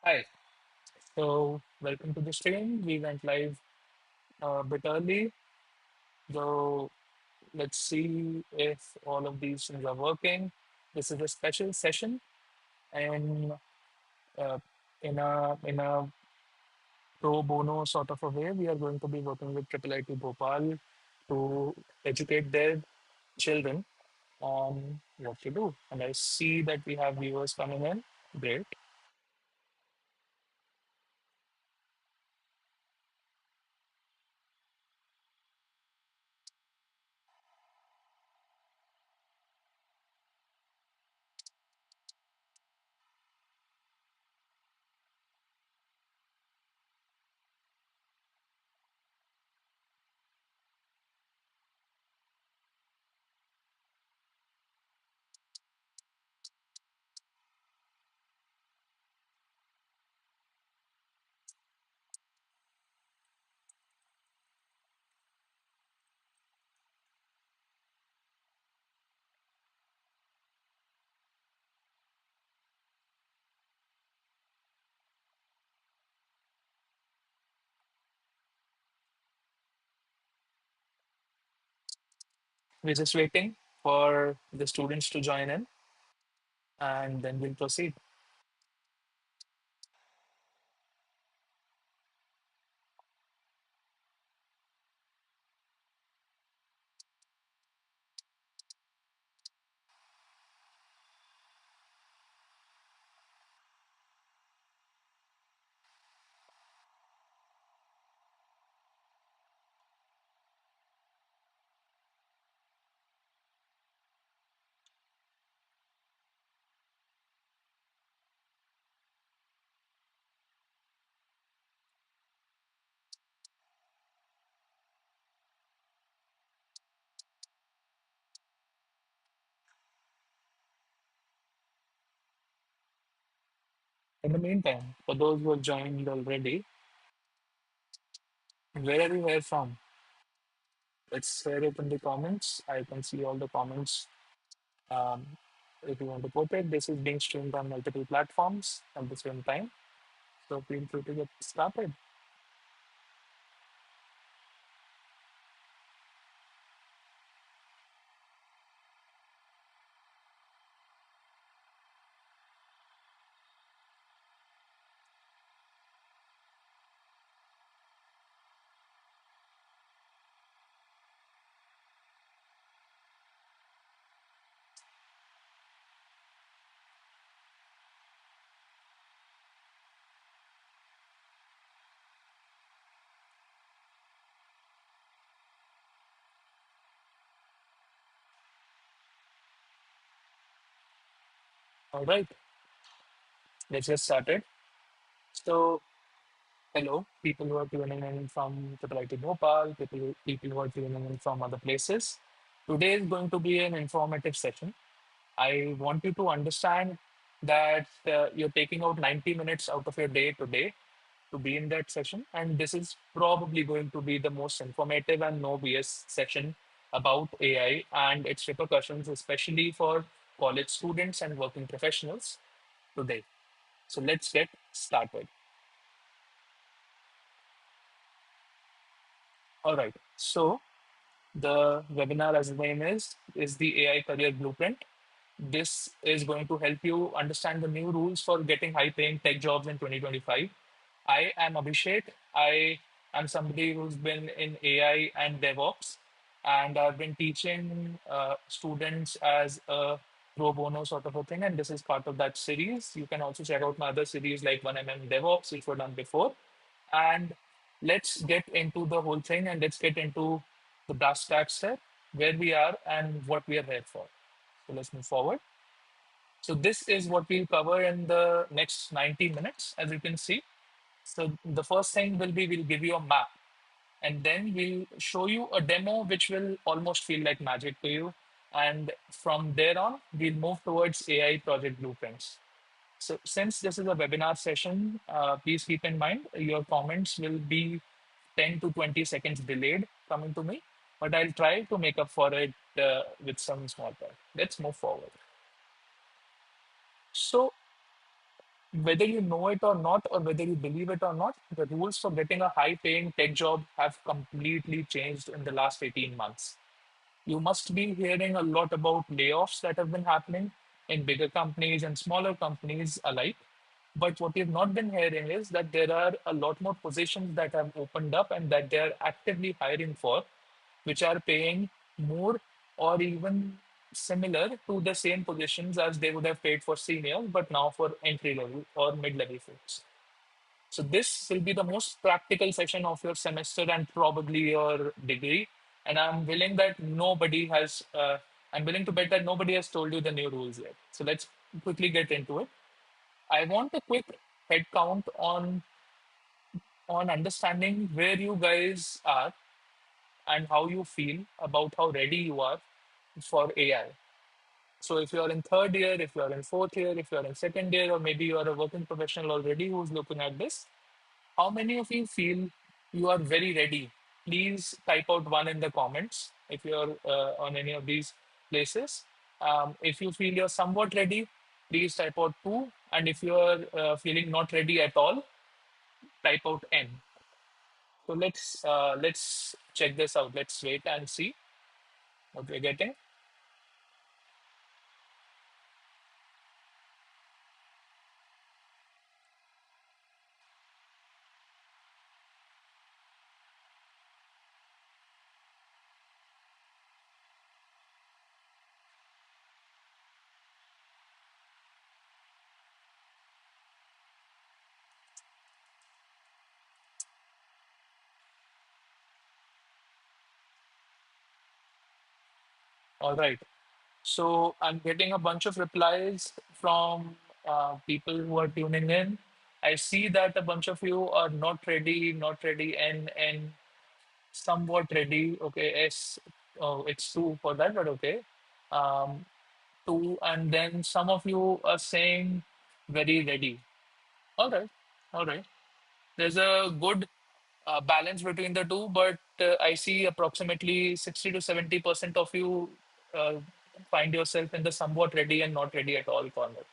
Hi. So, welcome to the stream. We went live a bit early, so let's see if all of these things are working. This is a special session, and uh, in a pro bono sort of a way, we are going to be working with Triple IT Bhopal to educate their children on what to do. And I see that we have viewers coming in. Great. We're just waiting for the students to join in, and then we'll proceed. In the meantime, for those who have joined already, where are you here from? Let's share it in the comments. I can see all the comments. Um, if you want to put it, this is being streamed on multiple platforms at the same time. So feel free to get started. All right, let's get started. So, hello, people who are tuning in from Triple IT Bhopal, people who are tuning in from other places. Today is going to be an informative session. I want you to understand that you're taking out 90 minutes out of your day today to be in that session. And this is probably going to be the most informative and no BS session about AI and its repercussions, especially for college students and working professionals today. So let's get started. All right. So the webinar, as the name is the AI Career Blueprint. This is going to help you understand the new rules for getting high paying tech jobs in 2025. I am Abhishek. I am somebody who's been in AI and DevOps, and I've been teaching students as a pro bono sort of a thing. And this is part of that series. You can also check out my other series like 1MM DevOps, which were done before. And let's get into the whole thing and let's get into the brass tacks here, where we are and what we are here for. So let's move forward. So this is what we'll cover in the next 90 minutes, as you can see. So the first thing will be we'll give you a map, and then we'll show you a demo which will almost feel like magic to you. And from there on, we'll move towards AI project blueprints. So since this is a webinar session, please keep in mind your comments will be 10 to 20 seconds delayed coming to me, but I'll try to make up for it with some small part. Let's move forward. So Whether you know it or not, or whether you believe it or not, the rules for getting a high paying tech job have completely changed in the last 18 months. You must be hearing a lot about layoffs that have been happening in bigger companies and smaller companies alike. But what you've not been hearing is that there are a lot more positions that have opened up and that they're actively hiring for, which are paying more or even similar to the same positions as they would have paid for seniors, but now for entry level or mid level folks. So this will be the most practical session of your semester and probably your degree. And I'm willing to bet that nobody has told you the new rules yet. So let's quickly get into it. I want a quick head count on understanding where you guys are and how you feel about how ready you are for AI. So if you're in third year, if you're in fourth year, if you're in second year, or maybe you're a working professional already who's looking at this, how many of you feel you are very ready? Please type out one in the comments if you're on any of these places. If you feel you're somewhat ready, please type out two. And if you're feeling not ready at all, type out N. So let's check this out. Let's wait and see what we're getting. All right. So I'm getting a bunch of replies from people who are tuning in. I see that a bunch of you are not ready, and somewhat ready. Okay, S, oh, it's two for that, but okay. Um, Two, and then some of you are saying very ready. All right, all right. There's a good balance between the two, but I see approximately 60 to 70% of you find yourself in the somewhat ready and not ready at all corner.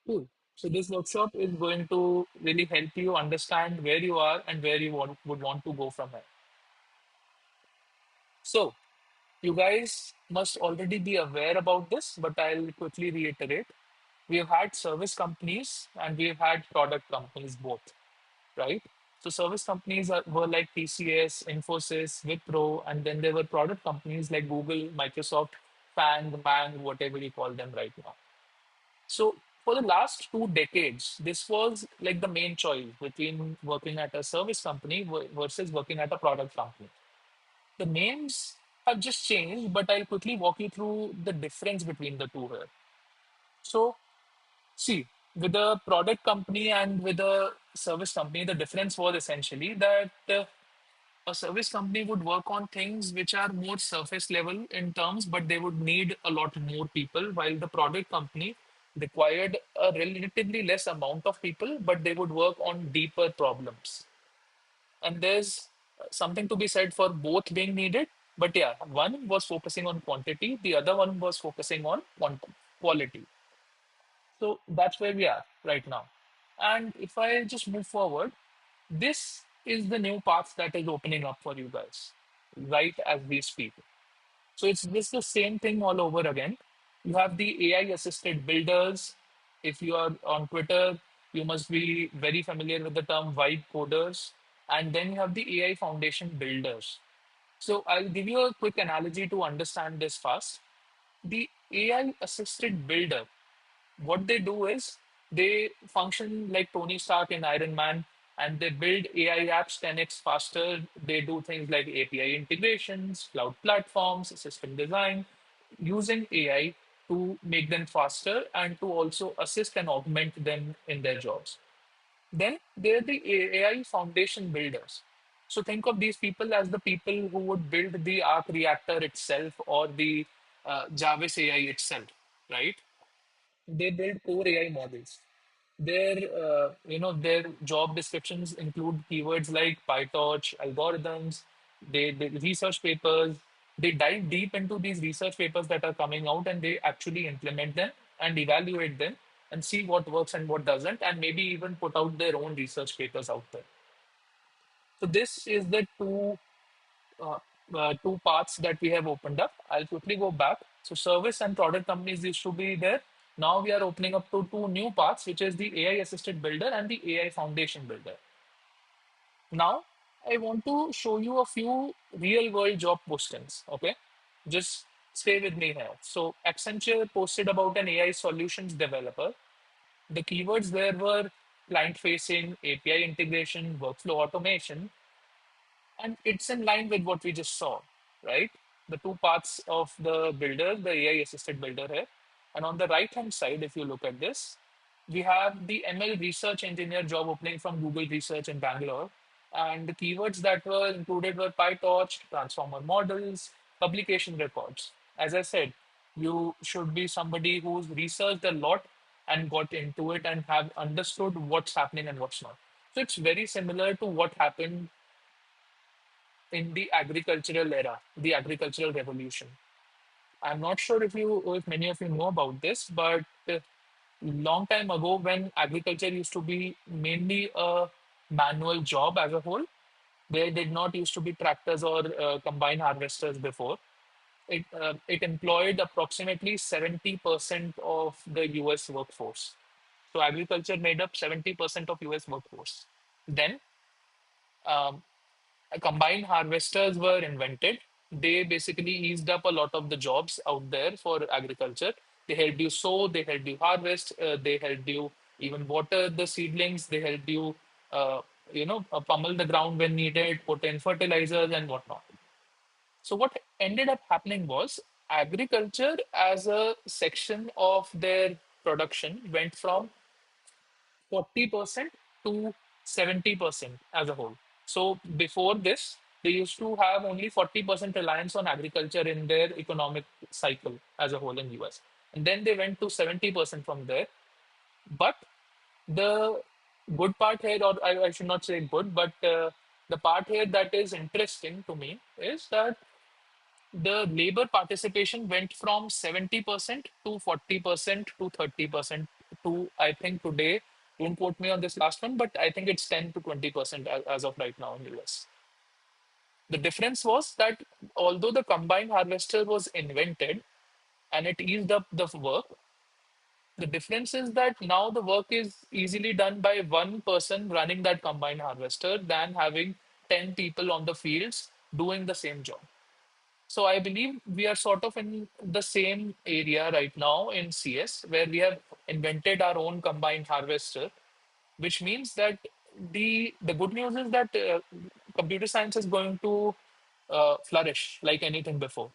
Cool. So this workshop is going to really help you understand where you are and where you would want to go from here. So you guys must already be aware about this, but I'll quickly reiterate. We've had service companies and we've had product companies both, right? So service companies were like TCS, Infosys, Wipro, and then there were product companies like Google, Microsoft, Fang, Mang, whatever you call them right now. So for the last 2 decades, this was like the main choice between working at a service company versus working at a product company. The names have just changed, but I'll quickly walk you through the difference between the two here. So see, with a product company and with a service company, the difference was essentially that a service company would work on things which are more surface level in terms, but they would need a lot more people, while the product company required a relatively less amount of people, but they would work on deeper problems. And there's something to be said for both being needed. But yeah, one was focusing on quantity, the other one was focusing on quality. So that's where we are right now. And if I just move forward, this is the new path that is opening up for you guys right as we speak. So it's just the same thing all over again. You have the AI assisted builders. If you are on Twitter, you must be very familiar with the term vibe coders. And then you have the AI foundation builders. So I'll give you a quick analogy to understand this fast. The AI assisted builder, what they do is they function like Tony Stark in Iron Man, and they build AI apps 10x faster. They do things like API integrations, cloud platforms, system design, using AI to make them faster and to also assist and augment them in their jobs. Then they're the AI foundation builders. So think of these people as the people who would build the Arc reactor itself or the Jarvis AI itself, right? They build core AI models. Their job descriptions include keywords like PyTorch, algorithms. They research papers. They dive deep into these research papers that are coming out, and they actually implement them and evaluate them and see what works and what doesn't, and maybe even put out their own research papers out there. So this is the uh, two paths that we have opened up. I'll quickly go back. So service and product companies used to be there. Now we are opening up to two new paths, which is the AI assisted builder and the AI foundation builder. Now I want to show you a few real world job postings. Okay, just stay with me here. So Accenture posted about an AI solutions developer. The keywords there were client facing, API integration, workflow automation, and it's in line with what we just saw, right? The two parts of the builder, the AI assisted builder here. And on the right hand side, if you look at this, we have the ML research engineer job opening from Google Research in Bangalore. And the keywords that were included were PyTorch, transformer models, publication records. As I said, you should be somebody who's researched a lot and got into it and have understood what's happening and what's not. So it's very similar to what happened in the agricultural era, the agricultural revolution. I'm not sure if many of you know about this, but long time ago, when agriculture used to be mainly a manual job as a whole, there did not used to be tractors or combine harvesters before. It employed approximately 70% of the US workforce. So agriculture made up 70% of US workforce. Then um, combined harvesters were invented. They basically eased up a lot of the jobs out there for agriculture. They helped you sow, they helped you harvest, they helped you even water the seedlings, they helped you, pummel the ground when needed, put in fertilizers and whatnot. So what ended up happening was agriculture as a section of their production went from 40% to 70% as a whole. So before this, they used to have only 40% reliance on agriculture in their economic cycle as a whole in US. And then they went to 70% from there. But the good part here, or I should not say good, but the part here that is interesting to me is that the labor participation went from 70% to 40% to 30% to, I think today, don't quote me on this last one, but I think it's 10 to 20% as of right now in the US. The difference was that although the combined harvester was invented and it eased up the work, the difference is that now the work is easily done by one person running that combined harvester than having 10 people on the fields doing the same job. So I believe we are sort of in the same area right now in CS, where we have invented our own combined harvester, which means that the good news is that computer science is going to flourish like anything before.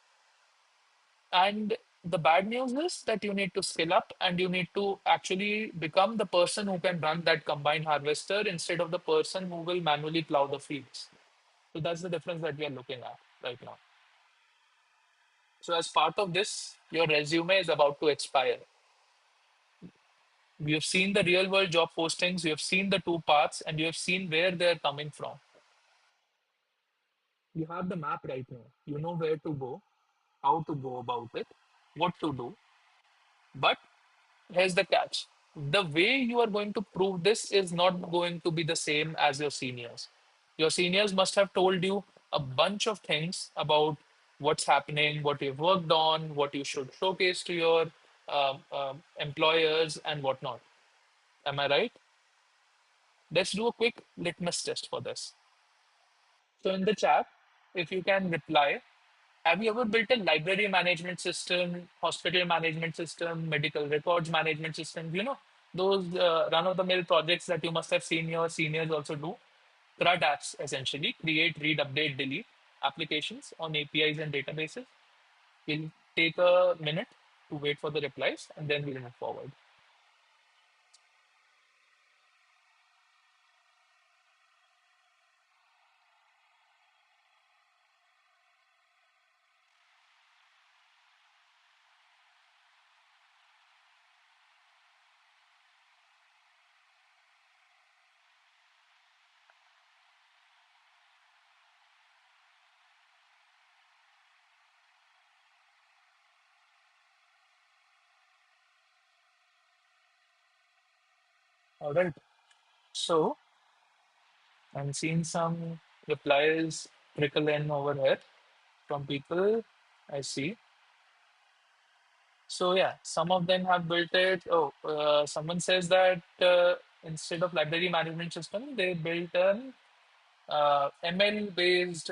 And the bad news is that you need to skill up and you need to actually become the person who can run that combined harvester instead of the person who will manually plow the fields. So that's the difference that we are looking at right now. So as part of this, your resume is about to expire. You have seen the real world job postings, you have seen the two paths, and you have seen where they're coming from. You have the map right now. You know where to go, how to go about it, what to do. But here's the catch. The way you are going to prove this is not going to be the same as your seniors. Your seniors must have told you a bunch of things about what's happening, what you've worked on, what you should showcase to your employers, and whatnot. Am I right? Let's do a quick litmus test for this. So, in the chat, if you can reply, have you ever built a library management system, hospital management system, medical records management system? You know, those run of the mill projects that you must have seen your seniors also do. CRUD apps essentially create, read, update, delete applications on APIs and databases. We'll take a minute to wait for the replies and then we'll move forward. All right. So I'm seeing some replies trickle in over here from people. I see. So yeah, some of them have built it. Oh, someone says that instead of library management system, they built an ML-based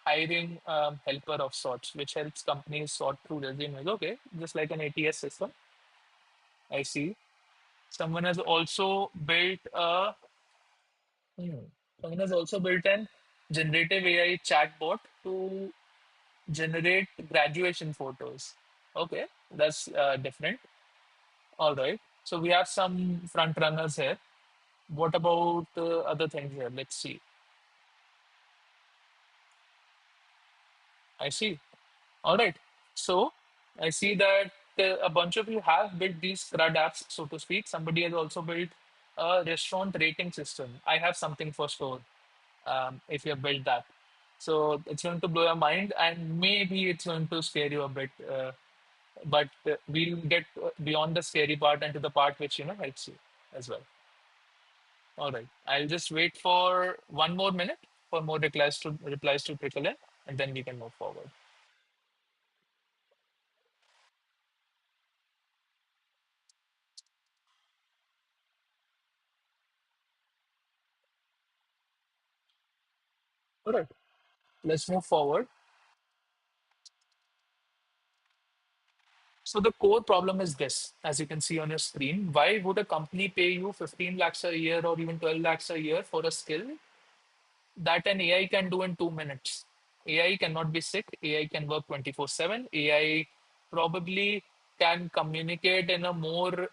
hiring helper of sorts, which helps companies sort through resumes. Okay, just like an ATS system. I see. Someone has also built a hmm, someone has also built an generative AI chatbot to generate graduation photos. Okay, that's different. All right. So we have some front runners here. What about other things here? Let's see. I see. All right. So I see that a bunch of you have built these CRUD apps, so to speak. Somebody has also built a restaurant rating system. I have something for sure if you have built that. So it's going to blow your mind, and maybe it's going to scare you a bit. But we'll get beyond the scary part and to the part which helps you as well. All right. I'll just wait for 1 more minute for more replies to trickle in, and then we can move forward. All right. Let's move forward. So the core problem is this, as you can see on your screen. Why would a company pay you 15 lakhs a year or even 12 lakhs a year for a skill that an AI can do in 2 minutes? AI cannot be sick. AI can work 24/7. AI probably can communicate in a more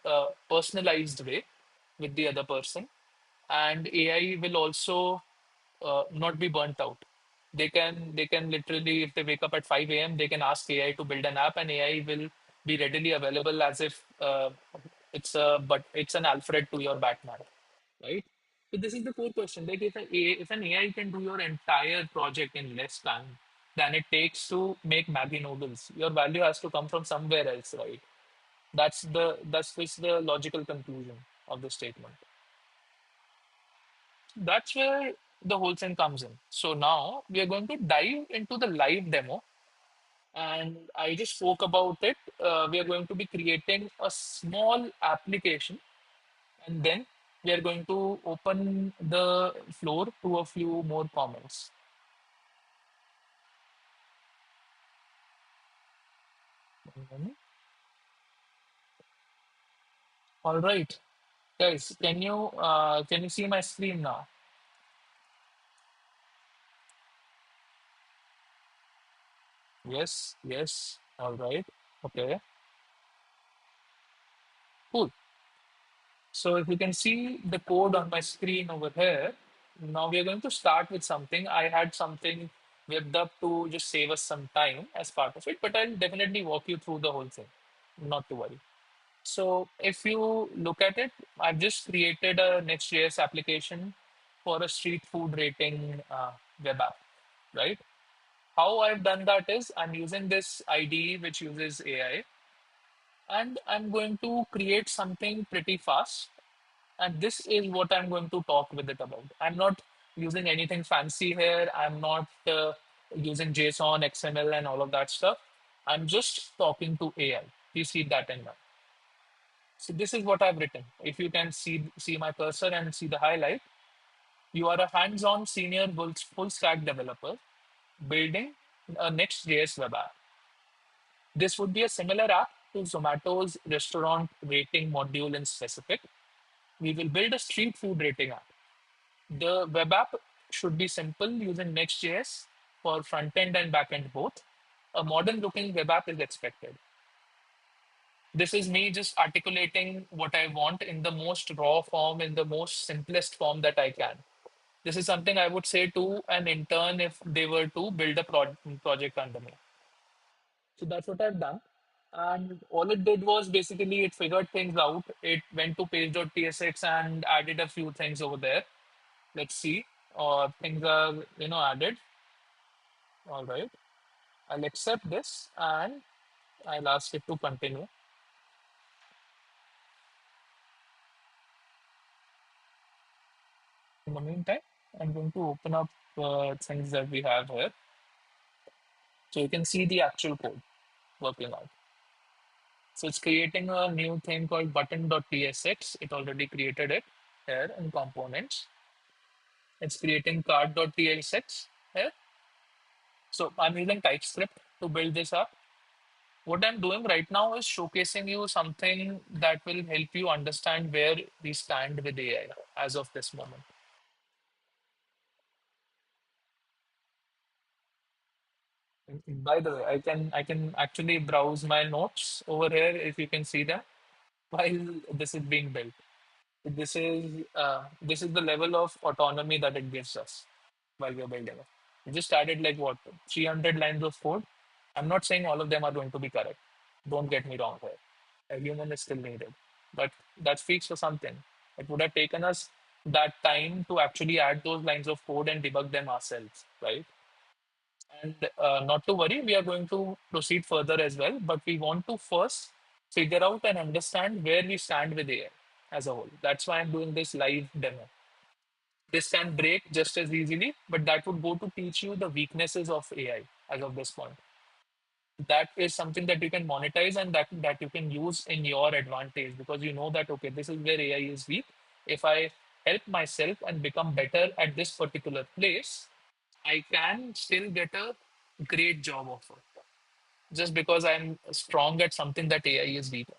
personalized way with the other person, and AI will also not be burnt out. They can literally, if they wake up at 5 a.m., they can ask AI to build an app, and AI will be readily available as if it's an Alfred to your Batman, right? So this is the core question. Like if an AI can do your entire project in less time than it takes to make Maggie noodles, your value has to come from somewhere else, right? That's the logical conclusion of the statement. That's where the whole thing comes in. So now we are going to dive into the live demo, and I just spoke about it. We are going to be creating a small application, and then we are going to open the floor to a few more comments. Mhm. All right, guys, can you see my screen now? Yes, yes. All right. Okay. Cool. So if you can see the code on my screen over here, now we are going to start with something. I had something whipped up to just save us some time as part of it, but I'll definitely walk you through the whole thing. Not to worry. So if you look at it, I've just created a Next.js application for a street food rating web app, right? How I've done that is I'm using this IDE which uses AI, and I'm going to create something pretty fast, and this is what I'm going to talk with it about. I'm not using anything fancy here. I'm not using JSON, XML, and all of that stuff. I'm just talking to AI. Please keep that in mind. So this is what I've written. If you can see my cursor and see the highlight, you are a hands-on senior full stack developer building a Next.js web app. This would be a similar app to Zomato's restaurant rating module in specific. We will build a street food rating app. The web app should be simple using Next.js for front end and back end both. A modern looking web app is expected. This is me just articulating what I want in the most raw form, in the most simplest form that I can. This is something I would say to an intern if they were to build a project under me. So that's what I've done. And all it did was basically it figured things out. It went to page.tsx and added a few things over there. Let's see. Things are added. All right. I'll accept this and I'll ask it to continue. In the meantime, I'm going to open up things that we have here. So you can see the actual code working out. So it's creating a new thing called button.tsx. It already created it here in components. It's creating card.tsx here. So I'm using TypeScript to build this up. What I'm doing right now is showcasing you something that will help you understand where we stand with AI as of this moment. By the way, I can actually browse my notes over here if you can see them while this is being built. This is the level of autonomy that it gives us while we're building it. We just added like what 300 lines of code. I'm not saying all of them are going to be correct. Don't get me wrong here. A human is still needed, but that speaks for something. It would have taken us that time to actually add those lines of code and debug them ourselves, right? And not to worry, we are going to proceed further as well, but we want to first figure out and understand where we stand with AI as a whole. That's why I'm doing this live demo. This can break just as easily, but that would go to teach you the weaknesses of AI as of this point. That is something that you can monetize and that you can use in your advantage because you know that okay, this is where AI is weak. If I help myself and become better at this particular place, I can still get a great job offer just because I'm strong at something that AI is weak at.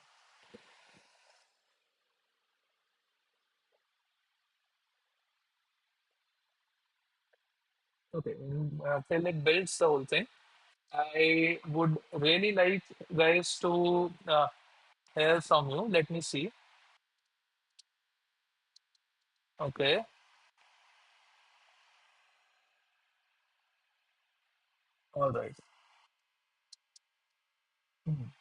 Okay, till it builds the whole thing, I would really like guys to hear from you. Let me see. Okay, all right. Mhm.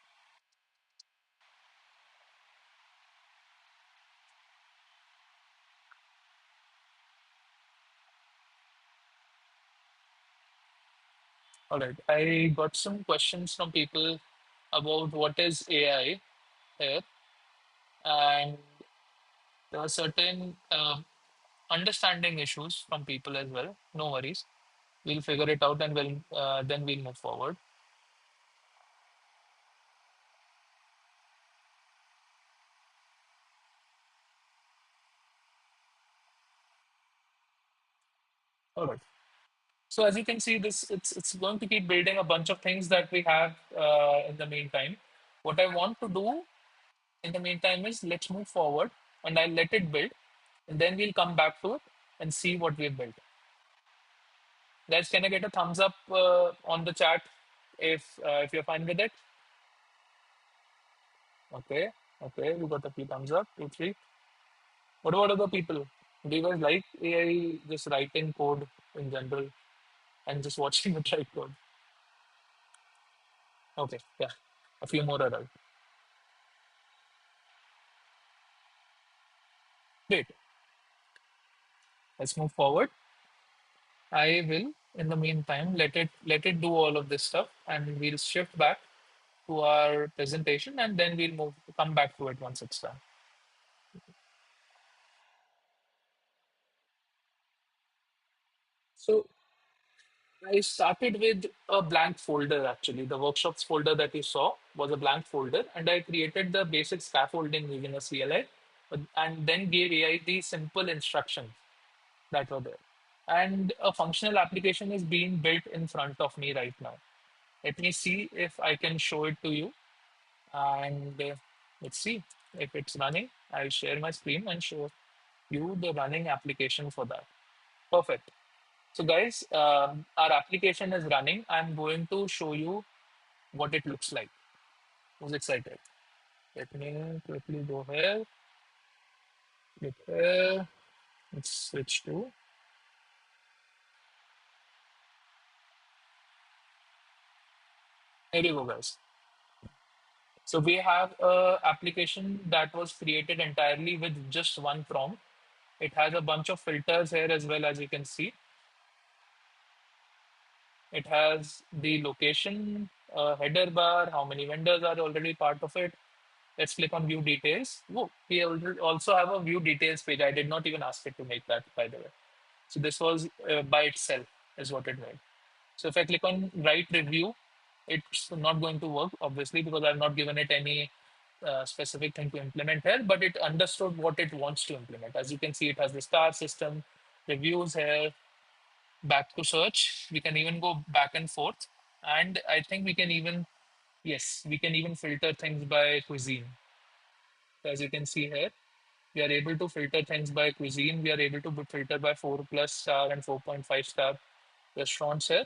All right. I got some questions from people about what is AI here, and there are certain understanding issues from people as well. No worries. We'll figure it out and then we'll move forward. All right. So as you can see, this it's going to keep building a bunch of things that we have in the meantime. What I want to do in the meantime is let's move forward and I'll let it build, and then we'll come back to it and see what we've built. Guys, can I get a thumbs up on the chat if you're fine with it? Okay, okay, we got a few thumbs up, two, three. What about other people? Do you guys like AI just writing code in general and just watching it write code? Okay, yeah, a few more are out. Great. Let's move forward. I will, in the meantime, let it do all of this stuff, and we'll shift back to our presentation, and then we'll come back to it once it's done. So I started with a blank folder. Actually, the workshops folder that you saw was a blank folder, and I created the basic scaffolding using a CLI, and then gave AI the simple instructions that were there. And a functional application is being built in front of me right now. Let me see if I can show it to you. And let's see if it's running. I'll share my screen and show you the running application for that. Perfect. So, guys, our application is running. I'm going to show you what it looks like. Who's excited? Let me quickly go here. Click here. Let's switch to. Here you go, guys. So we have a application that was created entirely with just one prompt. It has a bunch of filters here as well as you can see. It has the location, header bar, how many vendors are already part of it. Let's click on view details. Oh, we also have a view details page. I did not even ask it to make that, by the way. So this was by itself is what it made. So if I click on write review, it's not going to work obviously because I've not given it any specific thing to implement here, but it understood what it wants to implement. As you can see, it has the star system, reviews here, back to search. We can even go back and forth. And I think we can even, yes, we can even filter things by cuisine. So as you can see here, we are able to filter things by cuisine. We are able to filter by 4 plus star and 4.5 star restaurants here.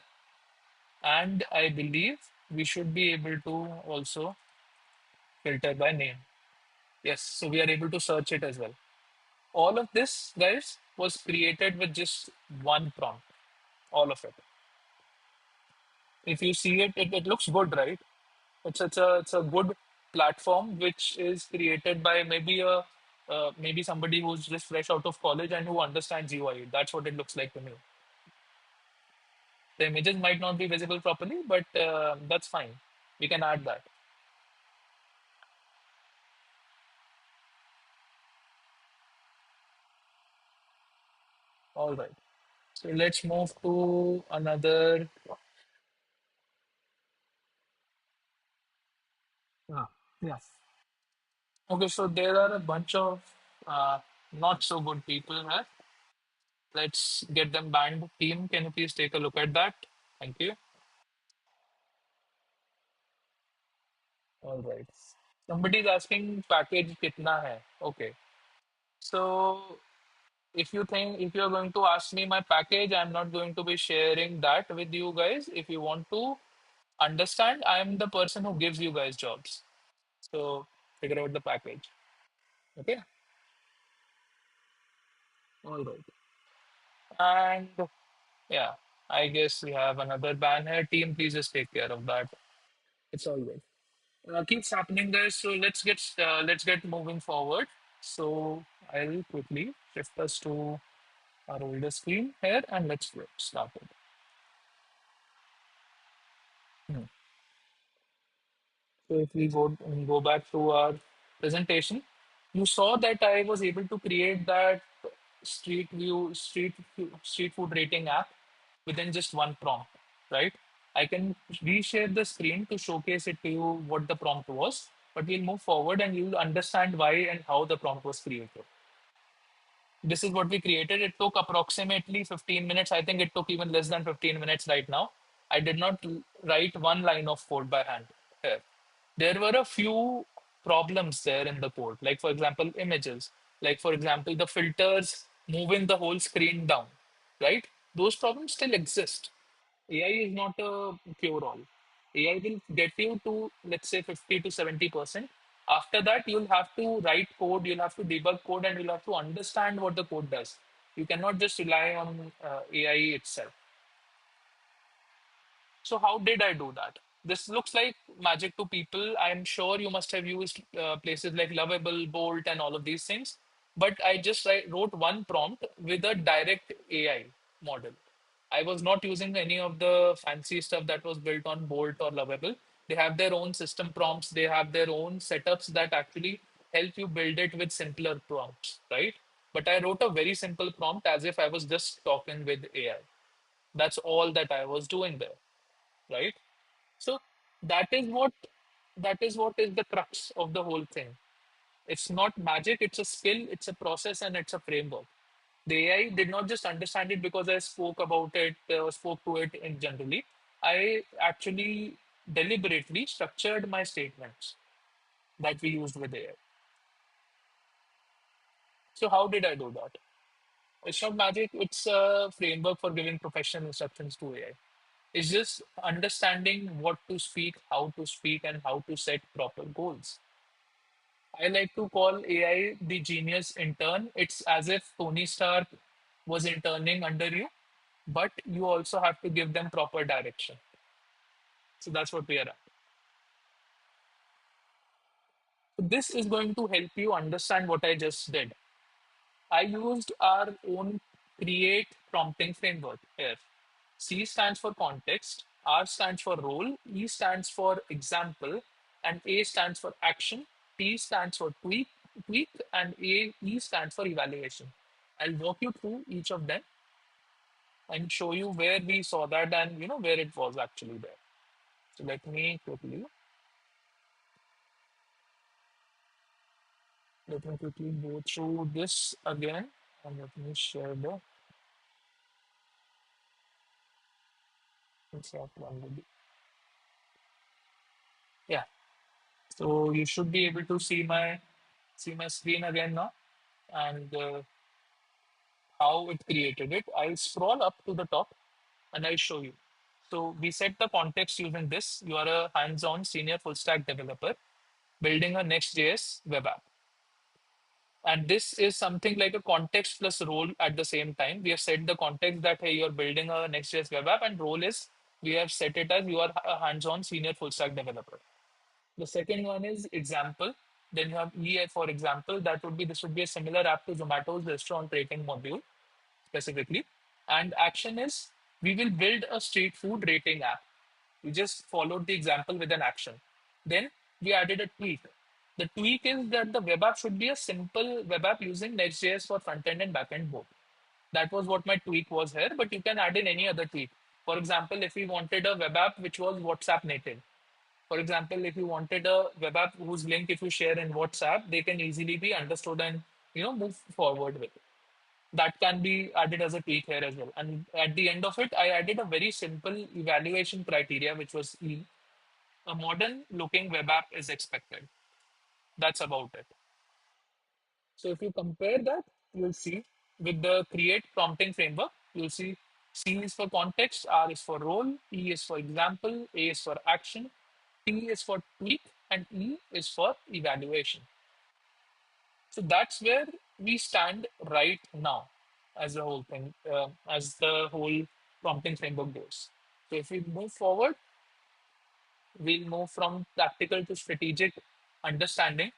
And I believe we should be able to also filter by name. Yes, so we are able to search it as well. All of this, guys, was created with just one prompt. All of it. If you see it, it looks good, right? It's a good platform which is created by maybe somebody who's just fresh out of college and who understands UI. That's what it looks like to me. The images might not be visible properly, but that's fine. We can add that. All right. So let's move to another. Yeah. Okay, so there are a bunch of not so good people here. Let's get them banned. Team, can you please take a look at that? Thank you. All right. Somebody is asking package kitna hai. Okay. So if you're going to ask me my package, I'm not going to be sharing that with you guys. If you want to understand, I'm the person who gives you guys jobs. So figure out the package. Okay. All right. And yeah, I guess we have another ban here. Team, please just take care of that. It's all good. Keeps happening, guys. So let's get moving forward. So I'll quickly shift us to our older screen here and let's get started. Hmm. So if we go back to our presentation, you saw that I was able to create that street food rating app within just one prompt, right? I can reshare the screen to showcase it to you what the prompt was, but we'll move forward and you'll understand why and how the prompt was created. This is what we created. It took approximately 15 minutes. I think it took even less than 15 minutes right now. I did not write one line of code by hand here. There were a few problems there in the code, like, for example, images, like, for example, the filters moving the whole screen down, right? Those problems still exist. AI is not a cure all. AI will get you to, let's say, 50 to 70%. After that, you'll have to write code, you'll have to debug code, and you'll have to understand what the code does. You cannot just rely on AI itself. So how did I do that? This looks like magic to people. I'm sure you must have used places like Lovable, Bolt, and all of these things. But I just wrote one prompt with a direct AI model. I was not using any of the fancy stuff that was built on Bolt or Lovable. They have their own system prompts. They have their own setups that actually help you build it with simpler prompts, right? But I wrote a very simple prompt as if I was just talking with AI. That's all that I was doing there, right? So that is what that is what is the crux of the whole thing. It's not magic, it's a skill, it's a process, and it's a framework. The AI did not just understand it because I spoke about it, spoke to it in generally. I actually deliberately structured my statements that we used with AI. So how did I do that? It's not magic, it's a framework for giving professional instructions to AI. It's just understanding what to speak, and how to set proper goals. I like to call AI the genius intern. It's as if Tony Stark was interning under you, but you also have to give them proper direction. So that's what we are at. This is going to help you understand what I just did. I used our own create prompting framework here. C stands for context, R stands for role, E stands for example, and A stands for action, T stands for tweak, and E stands for evaluation. I'll walk you through each of them. and show you where we saw that and where it was actually there. So let me quickly go through this again, and let me share the exact one with you. Yeah. So you should be able to see my screen again now, and how it created it. I'll scroll up to the top and I'll show you. So we set the context using this. You are a hands-on senior full stack developer building a Next.js web app. And this is something like a context plus role at the same time. We have set the context that, hey, you're building a Next.js web app, and role is we have set it as you are a hands-on senior full stack developer. The second one is example. Then you have EA for example. This would be a similar app to Zomato's restaurant rating module specifically. And action is we will build a street food rating app. We just followed the example with an action. Then we added a tweak. The tweak is that the web app should be a simple web app using Next.js for front end and back end both. That was what my tweak was here, but you can add in any other tweak. For example, if we wanted a web app which was WhatsApp native, for example, if you wanted a web app whose link, if you share in WhatsApp, they can easily be understood and move forward with. That can be added as a tweak here as well. And at the end of it, I added a very simple evaluation criteria, which was E. A modern looking web app is expected. That's about it. So if you compare that, you'll see with the create prompting framework, you'll see C is for context, R is for role, E is for example, A is for action, T is for tweak, and E is for evaluation. So that's where we stand right now as a whole thing, as the whole prompting framework goes. So if we move forward, we'll move from tactical to strategic understanding.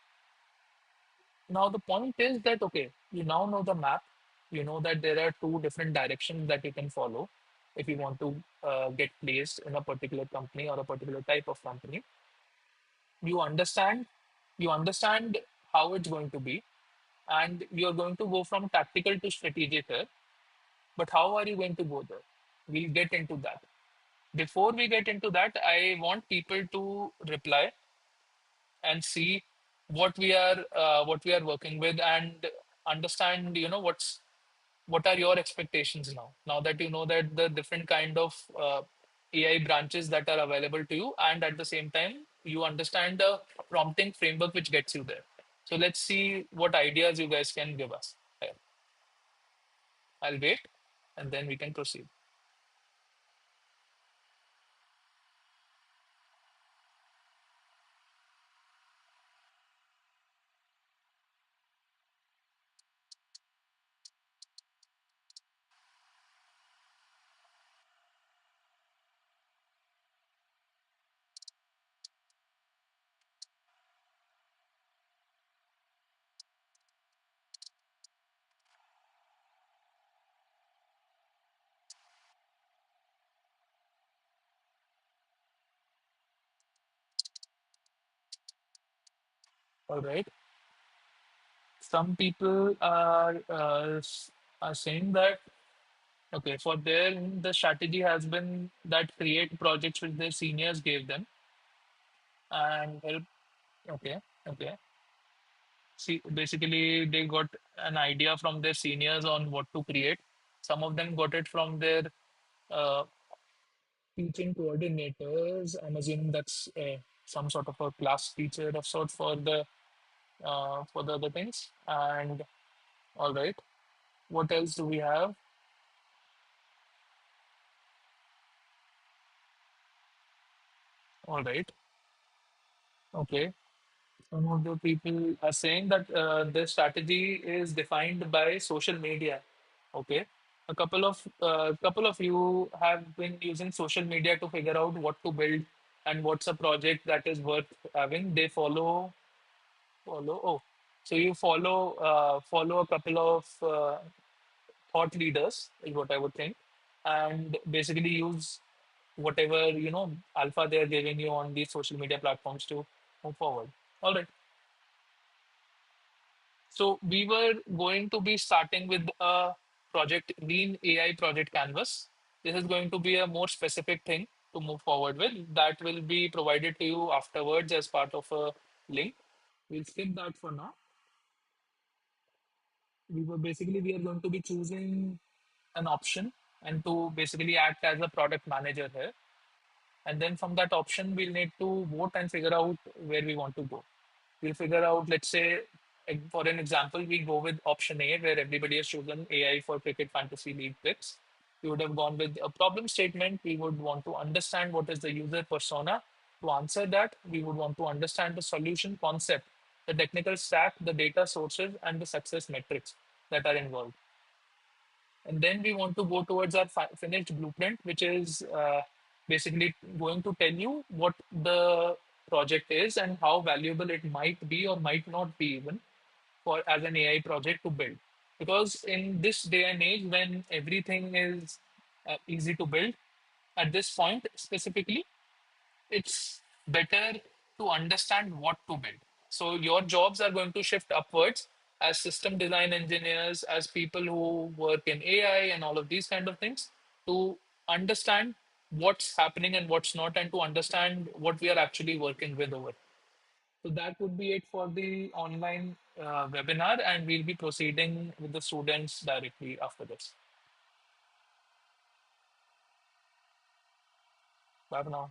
Now, the point is that, okay, you now know the map. You know that there are two different directions that you can follow if you want to get placed in a particular company or a particular type of company. You understand, you understand how it's going to be, and you're going to go from tactical to strategic here. But how are you going to go there? We'll get into that. Before we get into that, I want people to reply and see what we are working with, and understand what are your expectations now that you know that the different kind of AI branches that are available to you, and at the same time you understand the prompting framework which gets you there. So let's see what ideas you guys can give us here. I'll wait, and then we can proceed. All right. Some people are saying that, okay, for them, the strategy has been that create projects which their seniors gave them and help. Okay, okay. See, basically, they got an idea from their seniors on what to create. Some of them got it from their uh, teaching coordinators. I'm assuming that's some sort of a class teacher of sort for the other things. And all right, what else do we have? All right, okay. Some of the people are saying that the strategy is defined by social media. Okay, a couple of you have been using social media to figure out what to build and what's a project that is worth having. They follow. Oh, so you follow a couple of thought leaders is what I would think, and basically use whatever alpha they are giving you on these social media platforms to move forward. All right. So we were going to be starting with a project Lean AI Project Canvas. This is going to be a more specific thing to move forward with. That will be provided to you afterwards as part of a link. We'll skip that for now. We are going to be choosing an option and to basically act as a product manager here. And then from that option, we'll need to vote and figure out where we want to go. We'll figure out, let's say, for an example, we go with option A, where everybody has chosen AI for cricket fantasy league picks. We would have gone with a problem statement. We would want to understand what is the user persona. To answer that, we would want to understand the solution concept, the technical stack, the data sources, and the success metrics that are involved. And then we want to go towards our finished blueprint, which is basically going to tell you what the project is and how valuable it might be or might not be even for as an AI project to build. Because in this day and age, when everything is easy to build, at this point specifically, it's better to understand what to build. So your jobs are going to shift upwards as system design engineers, as people who work in AI and all of these kind of things, to understand what's happening and what's not, and to understand what we are actually working with over. So that would be it for the online webinar, and we'll be proceeding with the students directly after this. Bye for now.